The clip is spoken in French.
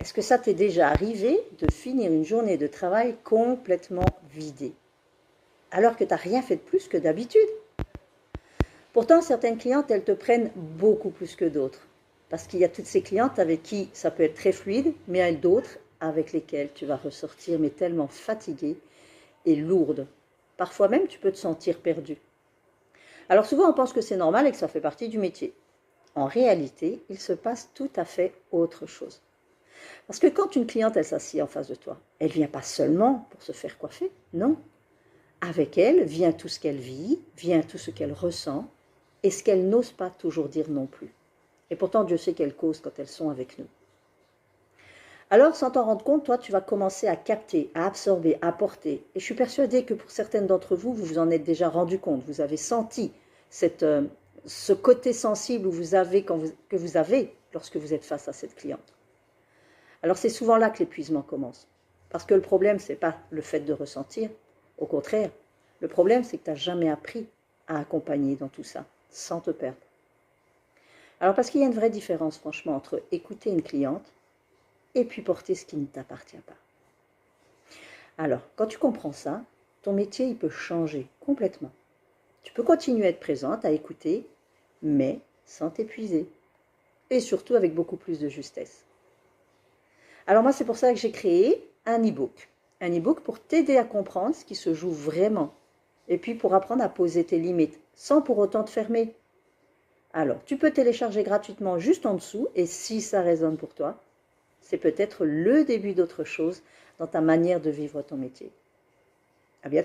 Est-ce que ça t'est déjà arrivé de finir une journée de travail complètement vidée, alors que tu n'as rien fait de plus que d'habitude? Pourtant, certaines clientes, elles te prennent beaucoup plus que d'autres. Parce qu'il y a toutes ces clientes avec qui ça peut être très fluide, mais il y a d'autres avec lesquelles tu vas ressortir mais tellement fatiguée et lourde. Parfois même, tu peux te sentir perdue. Alors souvent, on pense que c'est normal et que ça fait partie du métier. En réalité, il se passe tout à fait autre chose. Parce que quand une cliente, elle s'assied en face de toi, elle ne vient pas seulement pour se faire coiffer, non. Avec elle vient tout ce qu'elle vit, vient tout ce qu'elle ressent et ce qu'elle n'ose pas toujours dire non plus. Et pourtant, Dieu sait qu'elles causent quand elles sont avec nous. Alors, sans t'en rendre compte, toi, tu vas commencer à capter, à absorber, à porter. Et je suis persuadée que pour certaines d'entre vous, vous vous en êtes déjà rendu compte. Vous avez senti ce côté sensible que vous avez lorsque vous êtes face à cette cliente. Alors, c'est souvent là que l'épuisement commence. Parce que le problème, ce n'est pas le fait de ressentir. Au contraire, le problème, c'est que tu n'as jamais appris à accompagner dans tout ça, sans te perdre. Alors, parce qu'il y a une vraie différence, franchement, entre écouter une cliente et puis porter ce qui ne t'appartient pas. Alors, quand tu comprends ça, ton métier, il peut changer complètement. Tu peux continuer à être présente, à écouter, mais sans t'épuiser. Et surtout avec beaucoup plus de justesse. Alors moi, c'est pour ça que j'ai créé un e-book. Un e-book pour t'aider à comprendre ce qui se joue vraiment. Et puis pour apprendre à poser tes limites, sans pour autant te fermer. Alors, tu peux télécharger gratuitement juste en dessous, et si ça résonne pour toi, c'est peut-être le début d'autre chose dans ta manière de vivre ton métier. À bientôt.